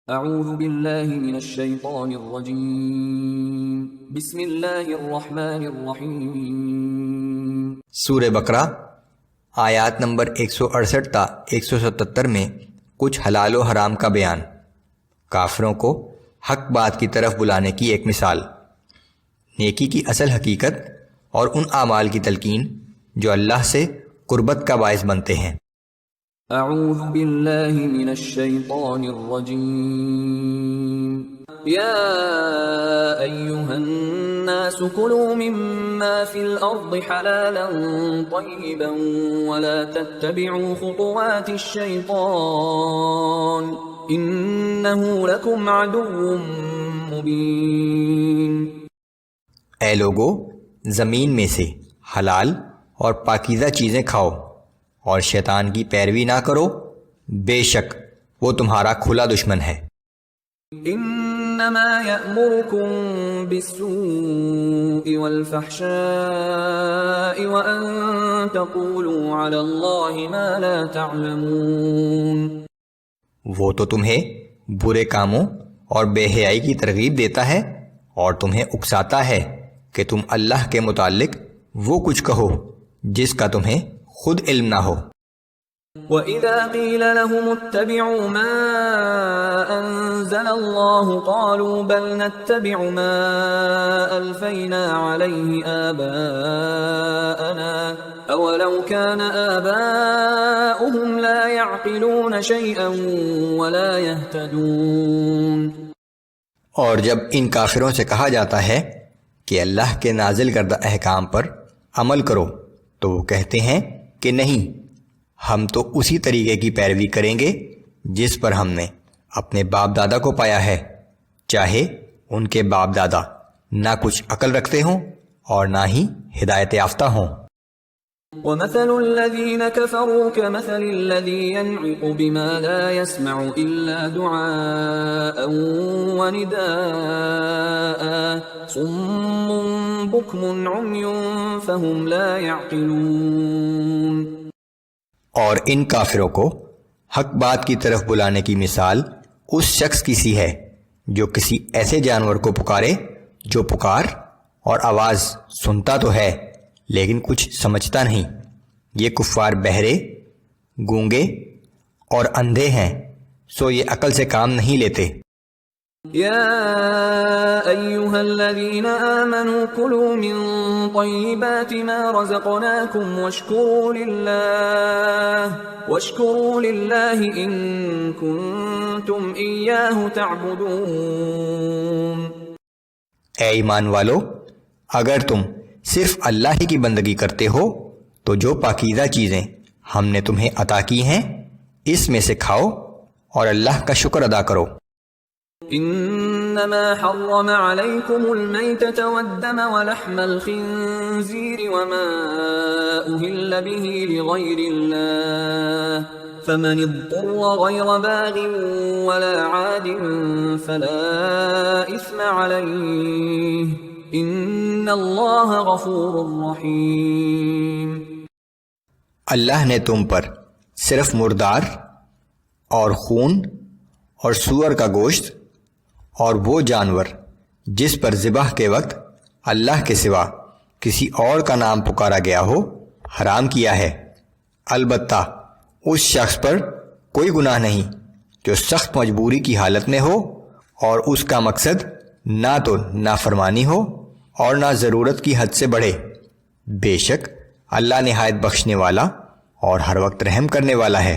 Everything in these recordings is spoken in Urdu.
اعوذ باللہ من الشیطان الرجیم بسم اللہ الرحمن الرحیم۔ سورہ بقرہ آیات نمبر 168 تا 177 میں کچھ حلال و حرام کا بیان، کافروں کو حق بات کی طرف بلانے کی ایک مثال، نیکی کی اصل حقیقت اور ان اعمال کی تلقین جو اللہ سے قربت کا باعث بنتے ہیں۔ اعوذ باللہ من الشیطان الرجیم یا ایہا الناس کلوا مما فی الارض حلالا طیبا ولا تتبعوا خطوات الشیطان انہ لکم عدو مبین۔ اے لوگو، زمین میں سے حلال اور پاکیزہ چیزیں کھاؤ اور شیطان کی پیروی نہ کرو، بے شک وہ تمہارا کھلا دشمن ہے۔ انما یأمرکم بالسوء والفحشاء وان تقولوا علی اللہ ما لا تعلمون۔ وہ تو تمہیں برے کاموں اور بے حیائی کی ترغیب دیتا ہے اور تمہیں اکساتا ہے کہ تم اللہ کے متعلق وہ کچھ کہو جس کا تمہیں خود علم نہ ہو۔ وَإِذَا قِيلَ لَهُمُ اتَّبِعُوا مَا أَنزَلَ اللَّهُ قَالُوا بَلْ نَتَّبِعُ مَا أَلْفَيْنَا عَلَيْهِ آبَاءَنَا أَوَلَوْ كَانَ آبَاؤُهُمْ لَا يَعْقِلُونَ شَيْئًا وَلَا يَهْتَدُونَ۔ اور جب ان کافروں سے کہا جاتا ہے کہ اللہ کے نازل کردہ احکام پر عمل کرو تو وہ کہتے ہیں کہ نہیں، ہم تو اسی طریقے کی پیروی کریں گے جس پر ہم نے اپنے باپ دادا کو پایا ہے، چاہے ان کے باپ دادا نہ کچھ عقل رکھتے ہوں اور نہ ہی ہدایت یافتہ ہوں۔ وَمَثَلُ الَّذِينَ كَفَرُوا كَمَثَلِ الَّذِي يَنْعِقُ بِمَا لَا يَسْمَعُ إِلَّا دُعَاءً وَنِدَاءً صُمٌّ بُكْمٌ عُمْيٌ فَهُمْ لَا يَعْقِلُونَ۔ اور ان کافروں کو حق بات کی طرف بلانے کی مثال اس شخص کی سی ہے جو کسی ایسے جانور کو پکارے جو پکار اور آواز سنتا تو ہے لیکن کچھ سمجھتا نہیں۔ یہ کفار بہرے، گونگے اور اندھے ہیں، سو یہ عقل سے کام نہیں لیتے۔ یا ایہا الذین آمنوا کلوا من طیبات ما رزقناکم واشکروا للہ ان کنتم ایاہ تعبدون۔ اے ایمان والو، اگر تم صرف اللہ ہی کی بندگی کرتے ہو تو جو پاکیزہ چیزیں ہم نے تمہیں عطا کی ہیں اس میں سے کھاؤ اور اللہ کا شکر ادا کرو۔ انما حرم علیکم المیتۃ والدم ولحم الخنزیر وما اہل به لغیر اللہ فمن اضطر غیر باغ ولا عاد فلا اثم علیہ ان اللہ غفور رحیم۔ اللہ نے تم پر صرف مردار اور خون اور سور کا گوشت اور وہ جانور جس پر ذبح کے وقت اللہ کے سوا کسی اور کا نام پکارا گیا ہو حرام کیا ہے، البتہ اس شخص پر کوئی گناہ نہیں جو سخت مجبوری کی حالت میں ہو اور اس کا مقصد نہ تو نافرمانی ہو اور نہ ضرورت کی حد سے بڑھے، بے شک اللہ نہایت بخشنے والا اور ہر وقت رحم کرنے والا ہے۔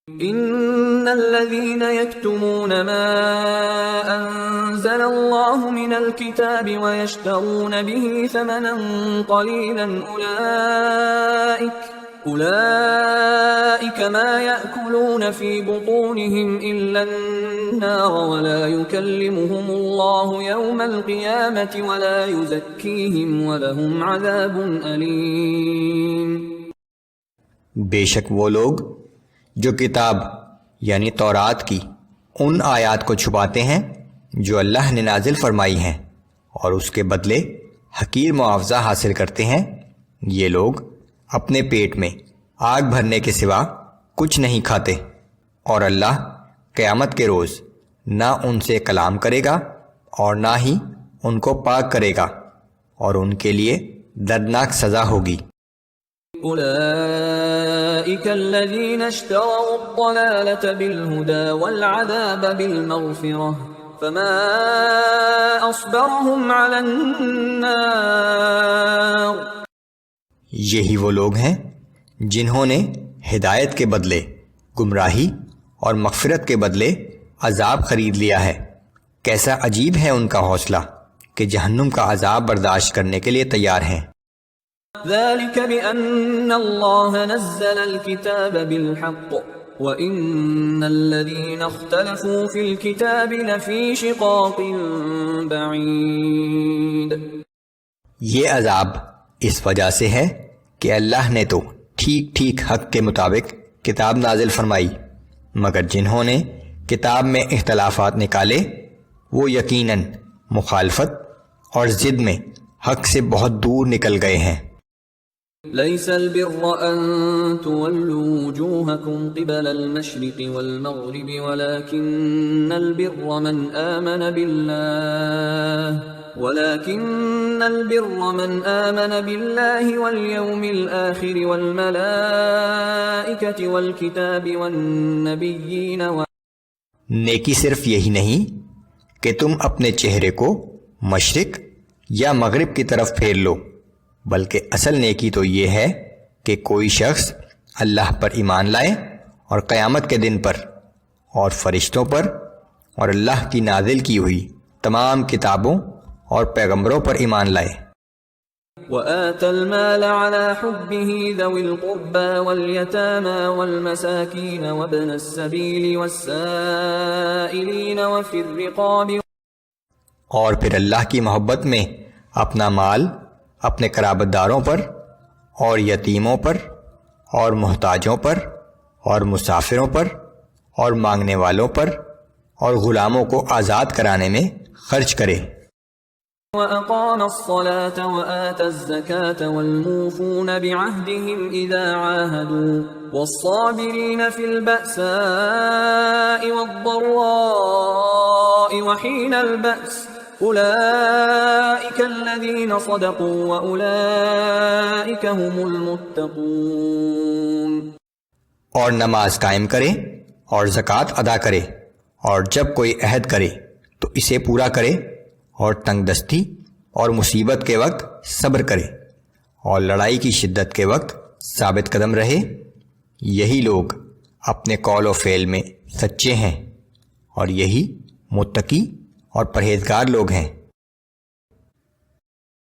ان الذين يكتمون ما انزل الله من الكتاب ويشترون به ثمنا قليلا اولئك ما يأكلون في بطونهم الا النار ولا يكلمهم الله يوم القيامة ولا يزكيهم ولهم عذاب أليم۔ بے شک وہ لوگ جو کتاب یعنی تورات کی ان آیات کو چھپاتے ہیں جو اللہ نے نازل فرمائی ہیں اور اس کے بدلے حقیر معاوضہ حاصل کرتے ہیں، یہ لوگ اپنے پیٹ میں آگ بھرنے کے سوا کچھ نہیں کھاتے، اور اللہ قیامت کے روز نہ ان سے کلام کرے گا اور نہ ہی ان کو پاک کرے گا، اور ان کے لیے دردناک سزا ہوگی۔ أولئك الذين اشتروا الضلالة بالهدى والعذاب بالمغفرة فما أصبرهم على النار۔ یہی وہ لوگ ہیں جنہوں نے ہدایت کے بدلے گمراہی اور مغفرت کے بدلے عذاب خرید لیا ہے، کیسا عجیب ہے ان کا حوصلہ کہ جہنم کا عذاب برداشت کرنے کے لیے تیار ہیں۔ ذلك بأن الله نزل الكتاب بالحق وإن الذين اختلفوا في الكتاب لفي شقاق بعيد۔ یہ عذاب اس وجہ سے ہے کہ اللہ نے تو ٹھیک ٹھیک حق کے مطابق کتاب نازل فرمائی، مگر جنہوں نے کتاب میں اختلافات نکالے وہ یقیناً مخالفت اور ضد میں حق سے بہت دور نکل گئے ہیں۔ ليس البر أن تولوا وجوهكم قبل المشرق والمغرب ولكن البر من آمن بالله واليوم الآخر والملائكة والكتاب والنبيين نیکی صرف یہی نہیں کہ تم اپنے چہرے کو مشرق یا مغرب کی طرف پھیر لو، بلکہ اصل نیکی تو یہ ہے کہ کوئی شخص اللہ پر ایمان لائے اور قیامت کے دن پر اور فرشتوں پر اور اللہ کی نازل کی ہوئی تمام کتابوں اور پیغمبروں پر ایمان لائے۔ وآتى المال على حبه ذوي القربى واليتامى والمساكين وابن السبيل والسائلين وفي الرقاب۔ اور پھر اللہ کی محبت میں اپنا مال اپنے قرابت داروں پر اور یتیموں پر اور محتاجوں پر اور مسافروں پر اور مانگنے والوں پر اور غلاموں کو آزاد کرانے میں خرچ کرے۔ وَأَقَامَ الصَّلَاةَ وَآتَى الزَّكَاةَ وَالْمُوفُونَ بِعَهْدِهِمْ إِذَا عَاهَدُوا وَالصَّابِرِينَ فِي الْبَأْسَاءِ وَالضَّرَّاءِ وَحِينَ الْبَأْسِ أُولَئِكَ الَّذِينَ صَدَقُوا وَأُولَئِكَ هُمُ الْمُتَّقُونَ۔ اور نماز قائم کرے اور زکوٰۃ ادا کرے، اور جب کوئی عہد کرے تو اسے پورا کرے، اور تنگ دستی اور مصیبت کے وقت صبر کرے، اور لڑائی کی شدت کے وقت ثابت قدم رہے، یہی لوگ اپنے قول و فعل میں سچے ہیں، اور یہی متقی اور پرہیزگار لوگ ہیں۔